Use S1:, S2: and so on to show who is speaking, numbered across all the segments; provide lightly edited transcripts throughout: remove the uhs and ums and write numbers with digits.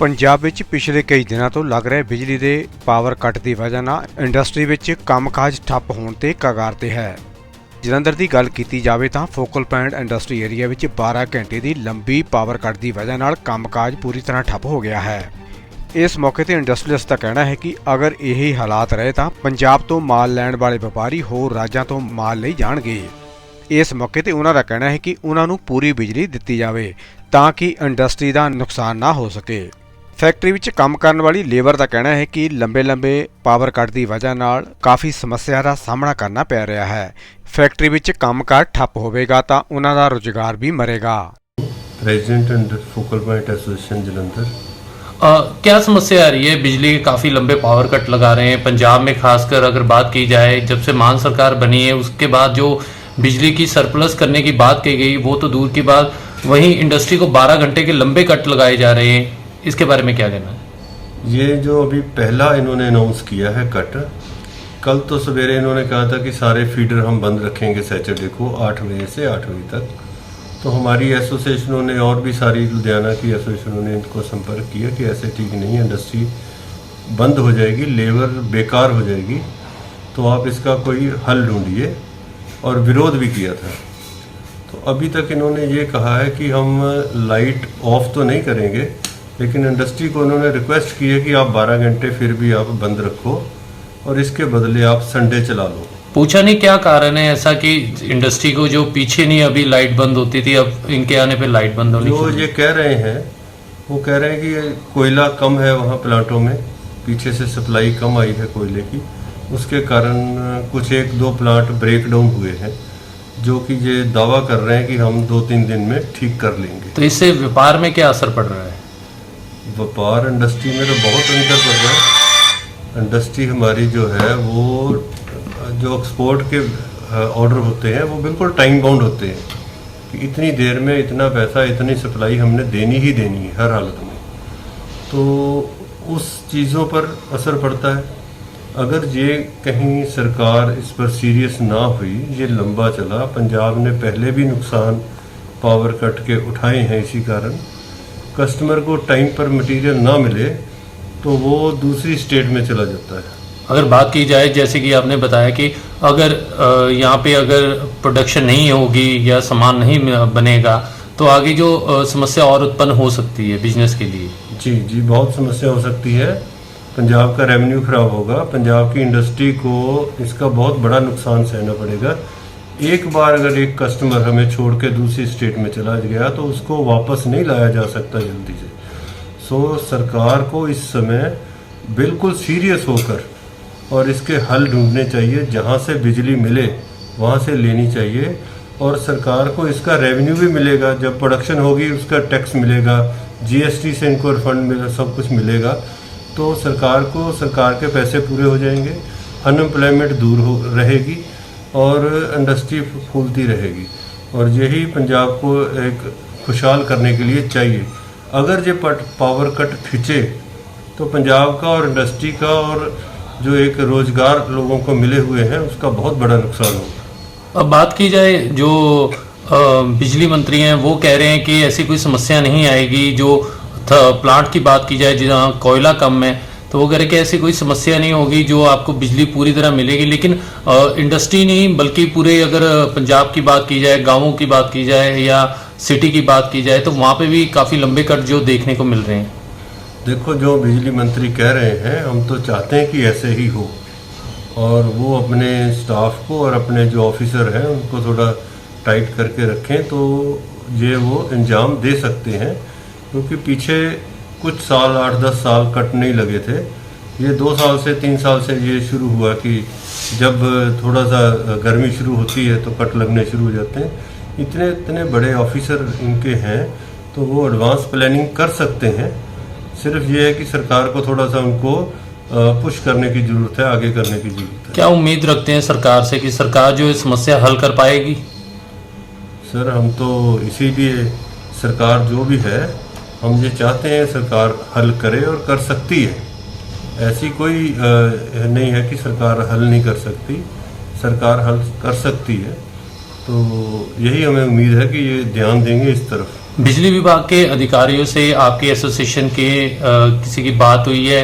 S1: पंजाब विच पिछले कई दिनों तो लग रहे बिजली के पावर कट की वजह नाल इंडस्ट्री विच कामकाज ठप होने ते कगार ते है। जलंधर की गल की जाए तो focal point industry area which 12 घंटे की लंबी पावर कट की वजह नाल कामकाज पूरी तरह ठप हो गया है। इस मौके पर इंडस्ट्रीलिस्ट का कहना है कि अगर यही हालात रहे तो पंजाब तो माल लैण वाले व्यापारी होर राज्यों तो माल ले जाणगे। इस मौके पर उन्हों का कहना है कि उन्होंने पूरी बिजली दी जाए ताकि इंडस्ट्री का नुकसान ना हो सके। फैक्ट्री विच काम करने वाली लेबर का कहना है कि लंबे पावर कट की वजह नाल काफ़ी समस्या का सामना करना पै रहा है। फैक्ट्री विच कामकाज ठप होवेगा तो उन्हां दा रोजगार भी मरेगा।
S2: President and focal point association Jalandhar.
S3: क्या समस्या आ रही है? बिजली के काफ़ी लंबे पावर कट लगा रहे हैं पंजाब में, खासकर अगर बात की जाए जब से मान सरकार बनी है उसके बाद जो बिजली की सरप्लस करने की बात कही गई वो तो दूर की बात, वहीं इंडस्ट्री को 12 घंटे के लंबे कट लगाए जा रहे हैं। इसके बारे में क्या कहना है?
S2: ये जो अभी पहला इन्होंने अनाउंस किया है कट, कल तो सवेरे इन्होंने कहा था कि सारे फीडर हम बंद रखेंगे सैटरडे को 8 बजे से 8 बजे तक। तो हमारी एसोसिएशनों ने और भी सारी लुधियाना की एसोसिएशनों ने इनको संपर्क किया कि ऐसे ठीक नहीं है, इंडस्ट्री बंद हो जाएगी, लेबर बेकार हो जाएगी, तो आप इसका कोई हल ढूंढिए, और विरोध भी किया था। तो अभी तक इन्होंने ये कहा है कि हम लाइट ऑफ तो नहीं करेंगे, लेकिन इंडस्ट्री को उन्होंने रिक्वेस्ट की है कि आप 12 घंटे फिर भी आप बंद रखो और इसके बदले आप संडे चला लो।
S3: पूछा नहीं क्या कारण है ऐसा कि इंडस्ट्री को जो पीछे नहीं अभी लाइट बंद होती थी, अब इनके आने पे लाइट बंद होनी?
S2: जो ये कह रहे हैं वो कह रहे हैं कि कोयला कम है वहाँ प्लांटों में, पीछे से सप्लाई कम आई है कोयले की, उसके कारण कुछ 1-2 प्लांट ब्रेक डाउन हुए हैं, जो कि ये दावा कर रहे हैं कि हम 2-3 दिन में ठीक कर लेंगे।
S3: तो इससे व्यापार में क्या असर पड़ रहा है?
S2: व्यापार इंडस्ट्री में तो बहुत अंतर पड़ रहा है। इंडस्ट्री हमारी जो है वो जो एक्सपोर्ट के ऑर्डर होते हैं वो बिल्कुल टाइम बाउंड होते हैं कि इतनी देर में इतना पैसा, इतनी सप्लाई हमने देनी ही देनी है हर हालत में। तो उस चीज़ों पर असर पड़ता है। अगर ये कहीं सरकार इस पर सीरियस ना हुई, ये लंबा चला, पंजाब ने पहले भी नुकसान पावर कट के उठाए हैं, इसी कारण कस्टमर को टाइम पर मटेरियल ना मिले तो वो दूसरी स्टेट में चला जाता है।
S3: अगर बात की जाए जैसे कि आपने बताया कि अगर यहाँ पे अगर प्रोडक्शन नहीं होगी या सामान नहीं बनेगा तो आगे जो समस्या और उत्पन्न हो सकती है बिजनेस के लिए।
S2: जी, बहुत समस्या हो सकती है। पंजाब का रेवेन्यू खराब होगा, पंजाब की इंडस्ट्री को इसका बहुत बड़ा नुकसान सहना पड़ेगा। एक बार अगर एक कस्टमर हमें छोड़ के दूसरी स्टेट में चला गया तो उसको वापस नहीं लाया जा सकता जल्दी से। सो सरकार को इस समय बिल्कुल सीरियस होकर और इसके हल ढूंढने चाहिए। जहाँ से बिजली मिले वहाँ से लेनी चाहिए, और सरकार को इसका रेवेन्यू भी मिलेगा। जब प्रोडक्शन होगी उसका टैक्स मिलेगा, जीएसटी से इनको रिफंड मिलेगा, सब कुछ मिलेगा, तो सरकार को सरकार के पैसे पूरे हो जाएंगे, अनएम्प्लॉयमेंट दूर हो रहेगी और इंडस्ट्री फूलती रहेगी। और यही पंजाब को एक खुशहाल करने के लिए चाहिए। अगर ये पावर कट खिंचे तो पंजाब का और इंडस्ट्री का और जो एक रोजगार लोगों को मिले हुए हैं उसका बहुत बड़ा नुकसान होगा।
S3: अब बात की जाए जो बिजली मंत्री हैं वो कह रहे हैं कि ऐसी कोई समस्या नहीं आएगी। जो प्लांट की बात की जाए जहाँ कोयला कम है तो वो कह रहे कि ऐसी कोई समस्या नहीं होगी, जो आपको बिजली पूरी तरह मिलेगी। लेकिन इंडस्ट्री नहीं बल्कि पूरे अगर पंजाब की बात की जाए, गाँवों की बात की जाए या सिटी की बात की जाए तो वहाँ पे भी काफ़ी लंबे कट जो देखने को मिल रहे हैं।
S2: देखो, जो बिजली मंत्री कह रहे हैं हम तो चाहते हैं कि ऐसे ही हो, और वो अपने स्टाफ को और अपने जो ऑफिसर हैं उनको थोड़ा टाइट करके रखें तो ये वो अंजाम दे सकते हैं। क्योंकि पीछे कुछ साल 8-10 साल कट नहीं लगे थे, ये 2 साल से 3 साल से ये शुरू हुआ कि जब थोड़ा सा गर्मी शुरू होती है तो कट लगने शुरू हो जाते हैं। इतने बड़े ऑफिसर इनके हैं तो वो एडवांस प्लानिंग कर सकते हैं। सिर्फ ये है कि सरकार को थोड़ा सा उनको पुश करने की ज़रूरत है, आगे करने की ज़रूरत है।
S3: क्या उम्मीद रखते हैं सरकार से कि सरकार जो इस समस्या हल कर पाएगी?
S2: सर, हम तो इसीलिए सरकार जो भी है हम ये चाहते हैं सरकार हल करे और कर सकती है। ऐसी कोई नहीं है कि सरकार हल नहीं कर सकती, सरकार हल कर सकती है। तो यही हमें उम्मीद है कि ये ध्यान देंगे इस तरफ।
S3: बिजली विभाग के अधिकारियों से आपके एसोसिएशन के किसी की बात हुई है?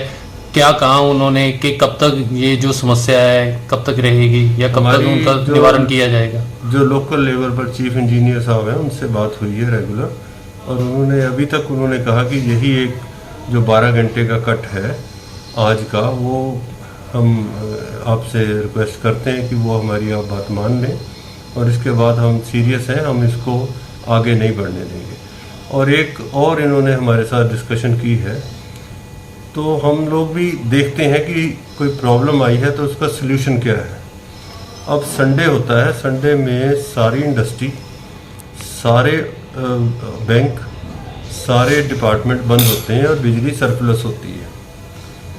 S3: क्या कहा उन्होंने कि कब तक ये जो समस्या है कब तक रहेगी या कब तक उनका निवारण किया जाएगा? जो
S2: लोकल लेवल पर चीफ इंजीनियर साहब हैं उनसे बात हुई है रेगुलर, और उन्होंने अभी तक उन्होंने कहा कि यही एक जो 12 घंटे का कट है आज का, वो हम आपसे रिक्वेस्ट करते हैं कि वो हमारी आप बात मान लें, और इसके बाद हम सीरियस हैं, हम इसको आगे नहीं बढ़ने देंगे। और एक और इन्होंने हमारे साथ डिस्कशन की है, तो हम लोग भी देखते हैं कि कोई प्रॉब्लम आई है तो उसका सल्यूशन क्या है। अब संडे होता है, संडे में सारी इंडस्ट्री, सारे बैंक, सारे डिपार्टमेंट बंद होते हैं और बिजली सरप्लस होती है।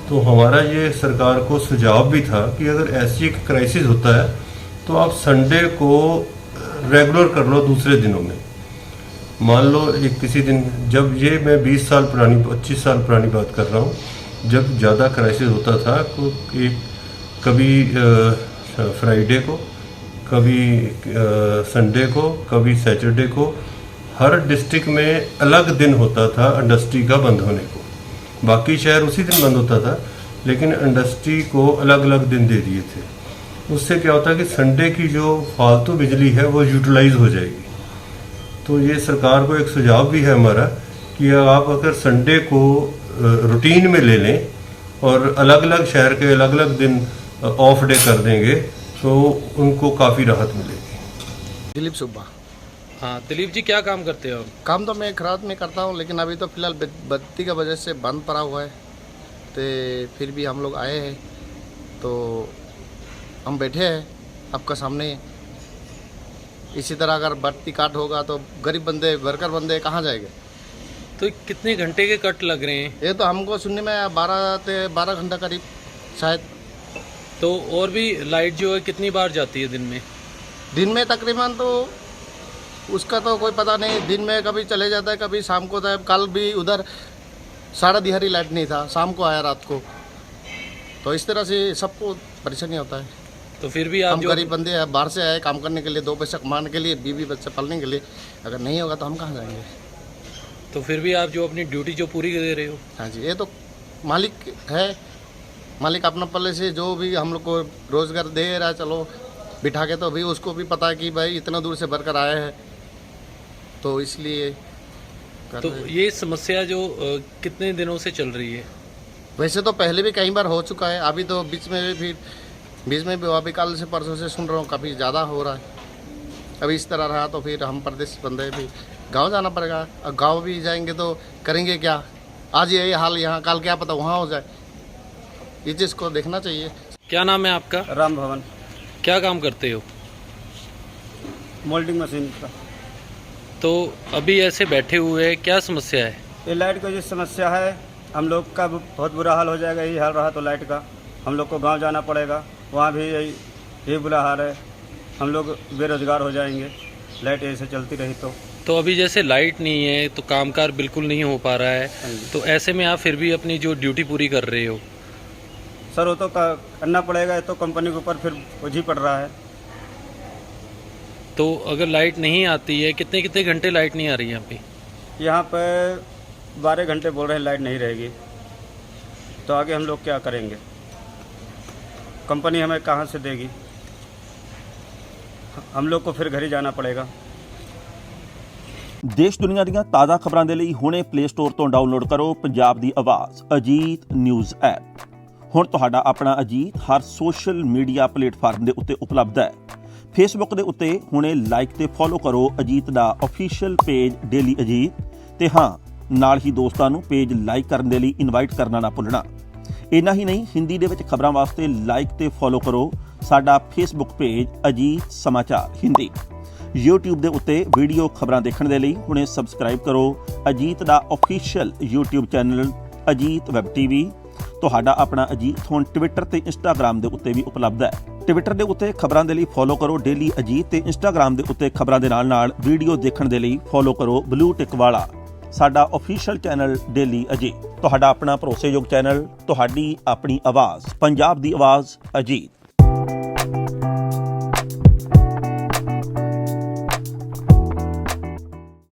S2: तो हमारा ये सरकार को सुझाव भी था कि अगर ऐसी एक क्राइसिस होता है तो आप संडे को रेगुलर कर लो दूसरे दिनों में। मान लो एक किसी दिन, जब ये मैं 25 साल पुरानी बात कर रहा हूँ, जब ज़्यादा क्राइसिस होता था तो एक कभी फ्राइडे को, कभी संडे को, कभी सैटरडे को, हर डिस्ट्रिक्ट में अलग दिन होता था इंडस्ट्री का बंद होने को। बाकी शहर उसी दिन बंद होता था, लेकिन इंडस्ट्री को अलग अलग दिन दे दिए थे। उससे क्या होता है कि संडे की जो फालतू बिजली है वो यूटिलाइज हो जाएगी। तो ये सरकार को एक सुझाव भी है हमारा कि आप अगर संडे को रूटीन में ले लें और अलग अलग शहर के अलग अलग दिन ऑफ डे कर देंगे तो उनको काफ़ी राहत मिलेगी।
S4: दिलीप सुब्बा।
S3: हाँ दिलीप जी, क्या काम करते हो?
S4: काम तो मैं खराद में करता हूँ, लेकिन अभी तो फिलहाल बत्ती का वजह से बंद पड़ा हुआ है। तो फिर भी हम लोग आए हैं, तो हम बैठे हैं आपका सामने। इसी तरह अगर बत्ती काट होगा तो गरीब बंदे, वर्कर बंदे कहाँ जाएंगे?
S3: तो कितने घंटे के कट लग रहे हैं?
S4: ये तो हमको सुनने में 12 घंटा करीब शायद।
S3: तो और भी लाइट जो है कितनी बार जाती है दिन में?
S4: दिन में तकरीबन तो उसका तो कोई पता नहीं, दिन में कभी चले जाता है, कभी शाम को होता है। कल भी उधर सारा दिहाड़ी लाइट नहीं था, शाम को आया रात को। तो इस तरह से सबको परेशानी होता है।
S3: तो फिर भी आप
S4: हम गरीब बंदे हैं, बाहर से आए काम करने के लिए, 2 पैसा कमाने के लिए, बीवी बच्चे पालने के लिए। अगर नहीं होगा तो हम कहाँ जाएंगे?
S3: तो फिर भी आप जो अपनी ड्यूटी जो पूरी दे रहे हो?
S4: हाँ जी, ये तो मालिक है, मालिक अपना पल्ले से जो भी हम लोग को रोज़गार दे रहा है, चलो बिठा के, तो अभी उसको भी पता है कि भाई इतना दूर से भरकर आए हैं, तो इसलिए
S3: तो ये समस्या जो कितने दिनों से चल रही है?
S4: वैसे तो पहले भी कई बार हो चुका है, अभी तो बीच में भी अभी कल से परसों से सुन रहा हूँ काफ़ी ज़्यादा हो रहा है। अभी इस तरह रहा तो फिर हम प्रदेश बंदे भी गांव जाना पड़ेगा। अब गांव भी जाएंगे तो करेंगे क्या? आज यही हाल यहाँ, कल क्या पता वहाँ हो जाए। इस चीज़ को देखना चाहिए।
S3: क्या नाम है आपका?
S5: राम भवन।
S3: क्या काम करते हो?
S5: मोल्डिंग मशीन का।
S3: तो अभी ऐसे बैठे हुए हैं, क्या समस्या है?
S5: ये लाइट की जो समस्या है, हम लोग का बहुत बुरा हाल हो जाएगा। यही हाल रहा तो लाइट का हम लोग को गांव जाना पड़ेगा, वहाँ भी यही बुरा हाल है। हम लोग बेरोजगार हो जाएंगे लाइट ऐसे चलती रही तो
S3: अभी जैसे लाइट नहीं है तो कामकाज बिल्कुल नहीं हो पा रहा है, तो ऐसे में आप फिर भी अपनी जो ड्यूटी पूरी कर रहे हो?
S5: सर वो तो करना पड़ेगा, तो कंपनी के ऊपर फिर बोझ ही पड़ रहा है।
S3: तो अगर लाइट नहीं आती है, कितने कितने घंटे लाइट नहीं आ रही है यहाँ पे?
S5: यहाँ पे 12 घंटे बोल रहे हैं लाइट नहीं रहेगी, तो आगे हम लोग क्या करेंगे? कंपनी हमें कहाँ से देगी? हम लोग को फिर घर ही जाना पड़ेगा।
S6: देश दुनिया ਦੀਆਂ ਤਾਜ਼ਾ ਖਬਰਾਂ ਦੇ ਲਈ ਹੁਣੇ ਪਲੇ ਸਟੋਰ ਤੋਂ ਡਾਊਨਲੋਡ ਕਰੋ ਪੰਜਾਬ ਦੀ ਆਵਾਜ਼ ਅਜੀਤ ਨਿਊਜ਼ ਐਪ। ਹੁਣ ਤੁਹਾਡਾ ਆਪਣਾ ਅਜੀਤ ਹਰ ਸੋਸ਼ਲ ਮੀਡੀਆ ਪਲੇਟਫਾਰਮ ਦੇ ਉੱਤੇ ਉਪਲਬਧ ਹੈ। ਫੇਸਬੁੱਕ ਦੇ ਉੱਤੇ ਹੁਣੇ ਲਾਈਕ ਤੇ ਫੋਲੋ ਕਰੋ ਅਜੀਤ ਦਾ ਅਫੀਸ਼ੀਅਲ ਪੇਜ ਡੇਲੀ ਅਜੀਤ, ਤੇ ਹਾਂ ਨਾਲ ਹੀ ਦੋਸਤਾਂ ਨੂੰ ਪੇਜ ਲਾਈਕ ਕਰਨ ਦੇ ਲਈ ਇਨਵਾਈਟ ਕਰਨਾ ਨਾ ਭੁੱਲਣਾ। ਇੰਨਾ ਹੀ ਨਹੀਂ, ਹਿੰਦੀ ਦੇ ਵਿੱਚ ਖਬਰਾਂ ਵਾਸਤੇ ਲਾਈਕ ਤੇ ਫੋਲੋ ਕਰੋ ਸਾਡਾ ਫੇਸਬੁੱਕ ਪੇਜ ਅਜੀਤ ਸਮਾਚਾਰ ਹਿੰਦੀ। YouTube ਦੇ ਉੱਤੇ ਵੀਡੀਓ ਖਬਰਾਂ ਦੇਖਣ ਦੇ ਲਈ ਹੁਣੇ ਸਬਸਕ੍ਰਾਈਬ ਕਰੋ ਅਜੀਤ ਦਾ official YouTube channel Ajit web TV. ਤੁਹਾਡਾ ਆਪਣਾ ਅਜੀਤ ਹੁਣ ਟਵਿੱਟਰ ਤੇ ਇੰਸਟਾਗ੍ਰਾਮ ਦੇ ਉੱਤੇ ਵੀ ਉਪਲਬਧ ਹੈ। ਟਵਿੱਟਰ ਦੇ ਉੱਤੇ ਖਬਰਾਂ ਦੇ ਲਈ ਫੋਲੋ ਕਰੋ ਡੇਲੀ ਅਜੀਤ, ਤੇ ਇੰਸਟਾਗ੍ਰਾਮ ਦੇ ਉੱਤੇ ਖਬਰਾਂ ਦੇ ਨਾਲ ਵੀਡੀਓ ਦੇਖਣ ਦੇ ਲਈ ਫੋਲੋ ਕਰੋ ਬਲੂ ਟਿਕ ਵਾਲਾ ਸਾਡਾ ਅਫੀਸ਼ੀਅਲ ਚੈਨਲ ਡੇਲੀ ਅਜੀਤ। ਤੁਹਾਡਾ ਆਪਣਾ ਭਰੋਸੇਯੋਗ ਚੈਨਲ, ਤੁਹਾਡੀ ਆਪਣੀ ਆਵਾਜ਼, ਪੰਜਾਬ ਦੀ ਆਵਾਜ਼ ਅਜੀਤ।